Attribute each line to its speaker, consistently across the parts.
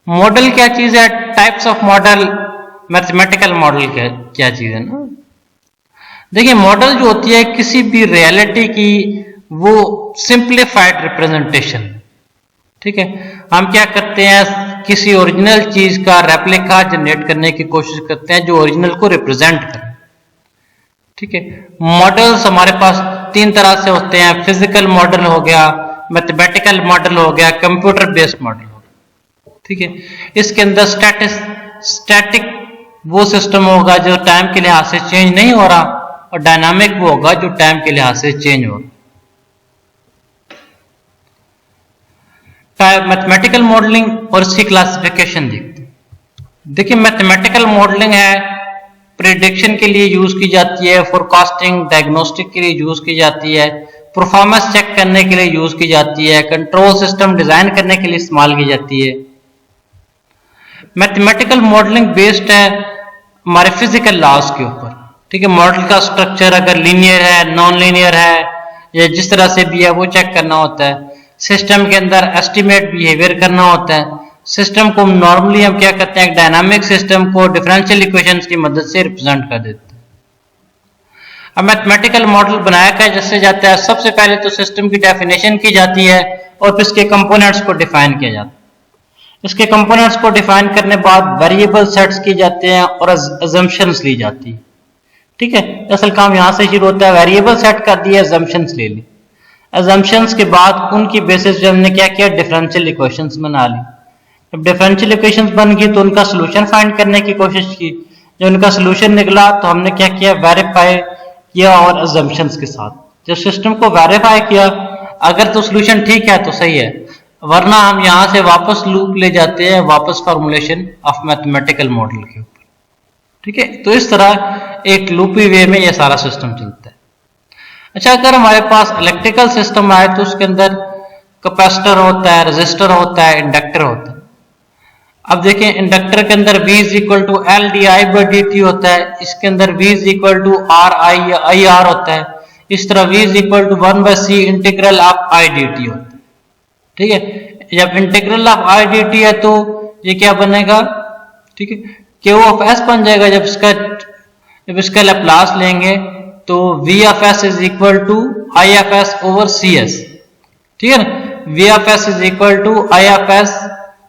Speaker 1: Model क्या चीज है, types of model, mathematical model क्या चीज है ना। देखिए मॉडल जो होती है किसी भी रियलिटी की वो सिंप्लीफाइड रिप्रेजेंटेशन, ठीक है। हम क्या करते हैं, किसी ओरिजिनल चीज का रेप्लिका जनरेट करने की कोशिश करते हैं जो ओरिजिनल को रिप्रेजेंट करे, ठीक है। मॉडल्स हमारे पास तीन तरह से होते हैं, फिजिकल मॉडल हो गया, मैथमेटिकल मॉडल हो गया, कंप्यूटर बेस्ड मॉडल हो गया, ठीक है। इसके अंदर स्टैटिक वो सिस्टम होगा जो टाइम के लिहाज से चेंज नहीं हो रहा, और डायनामिक वो होगा जो टाइम के लिहाज से चेंज हो रहा। मैथमेटिकल मॉडलिंग और इसकी क्लासिफिकेशन देखते हैं। देखिए मैथमेटिकल मॉडलिंग है, प्रिडिक्शन के लिए यूज की जाती है, फोरकास्टिंग डायग्नोस्टिक के लिए यूज की जाती है, परफॉर्मेंस चेक करने के लिए यूज की जाती है, कंट्रोल सिस्टम डिजाइन करने के लिए इस्तेमाल की जाती है। मैथमेटिकल मॉडलिंग बेस्ड है हमारे फिजिकल लॉज के ऊपर, ठीक है। मॉडल का स्ट्रक्चर अगर लीनियर है, नॉन लीनियर है, या जिस तरह से भी है वो चेक करना होता है। सिस्टम के अंदर एस्टिमेट बिहेवियर करना होता है। सिस्टम को नॉर्मली हम क्या करते हैं, डायनामिक सिस्टम को डिफरेंशियल इक्वेशंस की मदद से रिप्रेजेंट कर देते हैं। अब मैथमेटिकल मॉडल बनाया कैसे जाता है, सबसे पहले तो सिस्टम की डेफिनेशन की जाती है और फिर इसके कंपोनेंट्स को डिफाइन किया जाता है। इसके कंपोनेंट्स को डिफाइन करने बाद वेरिएबल सेट्स किए जाते हैं और अजम्पशंस ली जाती है, ठीक है। असल काम यहां से शुरू होता है, वेरिएबल सेट कर दिए, अजम्पशंस ले ली। अजम्पशंस के बाद उनकी बेसिस पे हमने क्या किया, डिफरेंशियल इक्वेशंस बना ली। जब डिफरेंशियल इक्वेशंस बन गई तो उनका सोल्यूशन फाइंड करने की कोशिश की। जब उनका सोल्यूशन निकला तो हमने क्या किया, वेरीफाई किया और अजम्पशंस के साथ। जब सिस्टम को वेरीफाई किया, अगर तो सोल्यूशन ठीक है तो सही है, वरना हम यहां से वापस लूप ले जाते हैं, वापस फॉर्मुलेशन ऑफ मैथमेटिकल मॉडल के ऊपर, ठीक है। तो इस तरह एक लूपी वे में यह सारा सिस्टम चलता है। अच्छा, अगर हमारे पास इलेक्ट्रिकल सिस्टम आए तो उसके अंदर कैपेसिटर होता है, रेजिस्टर होता है, इंडक्टर होता है। अब देखें इंडक्टर के अंदर V is equal to L D I by D T होता है, इसके अंदर V is equal to R I या आई आर होता है। इस तरह V is equal to 1 by C integral of I D T होता है, ठीक है। जब integral of I D T है तो ये क्या बनेगा, ठीक है, Q ऑफ S बन जाएगा। जब इसका लैप्लास लेंगे तो V of S is equal to I of S over C S, ठीक है ना। V of S is equal to I of S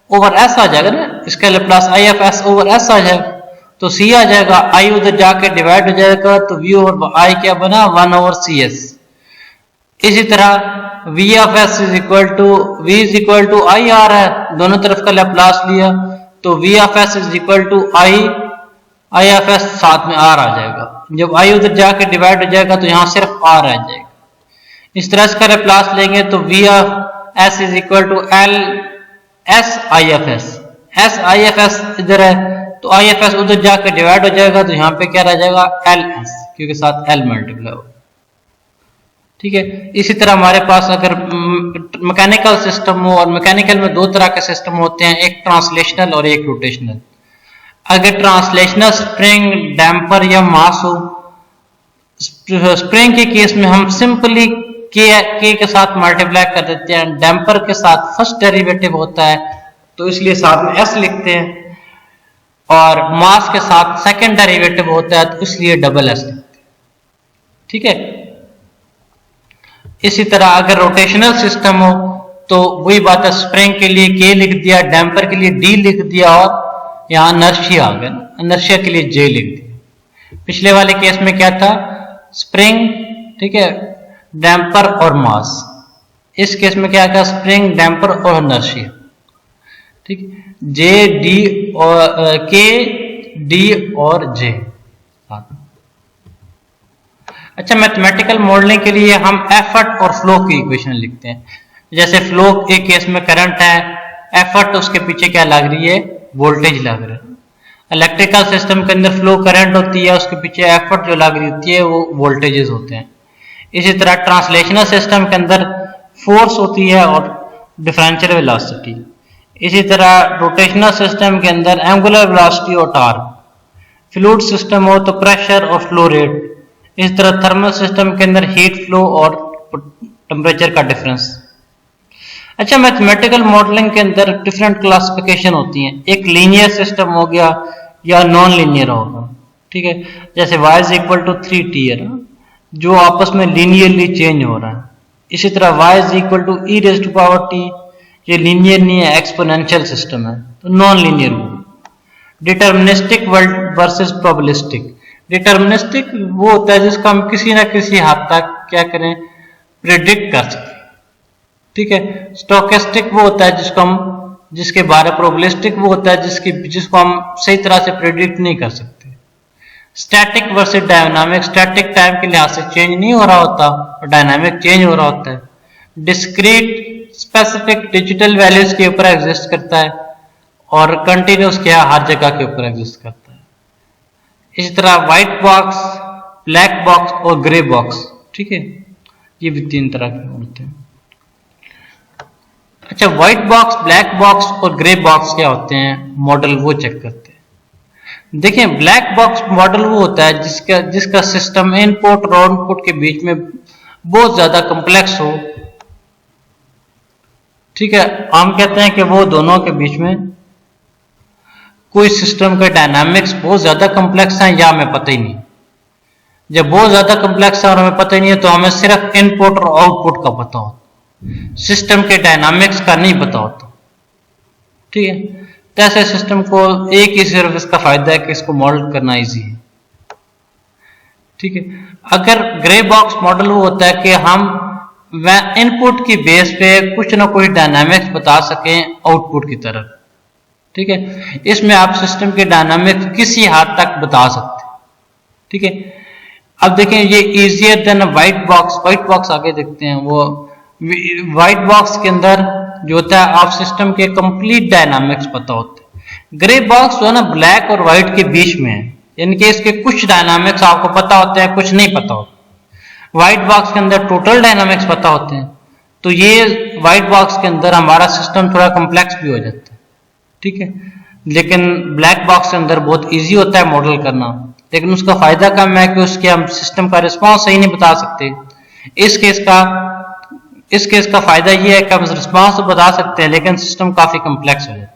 Speaker 1: over S आ जाएगा ना, इसका Laplace I of S over S आ जाएगा, तो C आ जाएगा, I उधर जाके डिवाइड हो जाएगा, तो V ओवर I क्या बना, 1 ओवर सी एस। इसी तरह V of S is equal to V is equal to I R है, दोनों तरफ का लैप्लास लिया तो V of S is equal to I of S साथ में R आ जाएगा। जब I उधर जाके डिवाइड हो जाएगा तो यहां सिर्फ R आ जाएगा। इस तरह इसका लैप्लास लेंगे तो V of S is equal to L S I F S, S I F S इधर है तो आई एफ एस उधर जाकर डिवाइड हो जाएगा तो यहाँ पे क्या रह जाएगा, एल एस, क्योंकि साथ एल मल्टीप्लाई हो, ठीक है। इसी तरह हमारे पास अगर मैकेनिकल सिस्टम हो, और मैकेनिकल में दो तरह के सिस्टम होते हैं, एक ट्रांसलेशनल और एक रोटेशनल। अगर ट्रांसलेशनल स्प्रिंग, डैम्पर या मास हो, स्प्रिंग के केस में हम सिंपली के के साथ मल्टीप्लाई कर देते हैं, डैम्पर के साथ फर्स्ट डेरिवेटिव होता है तो इसलिए साथ में s लिखते हैं, और मास के साथ सेकंड डेरिवेटिव होता है तो इसलिए डबल s लिखते हैं, ठीक है। इसी तरह अगर रोटेशनल सिस्टम हो तो वही बात है, स्प्रिंग के लिए k लिख दिया, डैम्पर के लिए d लिख दिया, और यहाँ इनर्शिया आ गया, इनर्शिया के लिए j लिख दिया। पिछले वाले केस में क्या था, स्प्रिंग, ठीक है, डैम्पर और मास। इस केस में क्या था, स्प्रिंग, डैम्पर और इनर्शिया, ठीक, जे डी और के डी और जे। अच्छा, मैथमेटिकल मॉडलिंग के लिए हम एफर्ट और फ्लो की इक्वेशन लिखते हैं। जैसे फ्लो एक केस में करंट है, एफर्ट उसके पीछे क्या लग रही है, वोल्टेज लग रहा है। इलेक्ट्रिकल सिस्टम के अंदर फ्लो करंट होती है, उसके पीछे एफर्ट जो लग रही होती है वो वोल्टेजेस होते हैं। इसी तरह ट्रांसलेशनल सिस्टम के अंदर फोर्स होती है और डिफरेंशियल वेलोसिटी। इसी तरह रोटेशनल सिस्टम के अंदर एंगुलर वेलोसिटी और टॉर्क। फ्लूइड सिस्टम हो तो प्रेशर और फ्लो रेट। इस तरह थर्मल सिस्टम के अंदर हीट फ्लो और टेम्परेचर का डिफरेंस। अच्छा, मैथमेटिकल मॉडलिंग के अंदर डिफरेंट क्लासिफिकेशन होती हैं। एक लीनियर सिस्टम हो गया या नॉन लीनियर होगा, ठीक है। जैसे y is equal to 3t है ना, जो आपस में लीनियरली चेंज हो रहा है। इसी तरह y is equal to e raise to power t, ये लीनियर नहीं है, एक्सपोनेंशियल सिस्टम है, तो नॉन लीनियर हुआ। Deterministic versus probabilistic. डिटर्मिनिस्टिक वो होता है जिसका हम किसी ना किसी हद तक क्या करें, प्रिडिक्ट कर सकें, ठीक है। स्टोकेस्टिक वो होता है जिसके बारे, प्रोबेबिलिस्टिक वो होता है जिसको हम सही तरह से प्रिडिक्ट नहीं कर सकते। Static versus dynamic. Static time के लिहाज से चेंज नहीं हो रहा होता और डायनामिक चेंज हो रहा होता है। डिस्क्रीट स्पेसिफिक डिजिटल वैल्यूज के ऊपर एग्जिस्ट करता है और कंटिन्यूस क्या हर जगह के ऊपर एग्जिस्ट करता है। इसी तरह व्हाइट बॉक्स, ब्लैक बॉक्स और ग्रे बॉक्स, ठीक है, ये भी तीन तरह के होते हैं। अच्छा, व्हाइट बॉक्स, ब्लैक बॉक्स और ग्रे बॉक्स क्या होते हैं, मॉडल वो चेक करते हैं। देखिए, ब्लैक बॉक्स मॉडल वो होता है जिसका सिस्टम इनपुट और आउटपुट के बीच में बहुत ज्यादा कॉम्प्लेक्स हो, ठीक है। हम कहते हैं कि वो दोनों के बीच में कोई सिस्टम के डायनामिक्स बहुत ज्यादा कॉम्प्लेक्स हैं या हमें पता ही नहीं। जब बहुत ज्यादा कॉम्प्लेक्स है और हमें पता ही नहीं है तो हमें सिर्फ इनपुट और आउटपुट का पता होता, सिस्टम के डायनामिक्स का नहीं पता होता, ठीक है। तो ऐसे सिस्टम को एक ही सिर्फ इसका फायदा है कि इसको मॉडल करना इजी है, ठीक है। अगर ग्रे बॉक्स मॉडल वो होता है कि हम इनपुट की बेस पे कुछ ना कुछ डायनामिक्स बता सकें आउटपुट की तरफ, ठीक है। इसमें आप सिस्टम के डायनामिक्स किसी हद तक बता सकते हैं, ठीक है। अब देखें, ये easier than white box. White box आगे देखते हैं। वो व्हाइट बॉक्स के अंदर जो होता है आप सिस्टम के कंप्लीट डायनामिक्स पता होते हैं। ग्रे बॉक्स जो है ना, ब्लैक और व्हाइट के बीच में है, यानी कि इसके कुछ डायनामिक्स आपको पता होते हैं, कुछ नहीं पता होता। व्हाइट बॉक्स के अंदर टोटल डायनामिक्स पता होते हैं, तो ये व्हाइट बॉक्स के अंदर हमारा सिस्टम थोड़ा कॉम्प्लेक्स भी हो जाता है, ठीक है। लेकिन ब्लैक बॉक्स के अंदर बहुत ईजी होता है मॉडल करना, लेकिन उसका फायदा कम है कि उसके हम सिस्टम का रिस्पॉन्स सही नहीं बता सकते। इस केस का फायदा ये है कि हम रिस्पॉन्स तो बता सकते हैं लेकिन सिस्टम काफी कॉम्प्लेक्स हो जाता है।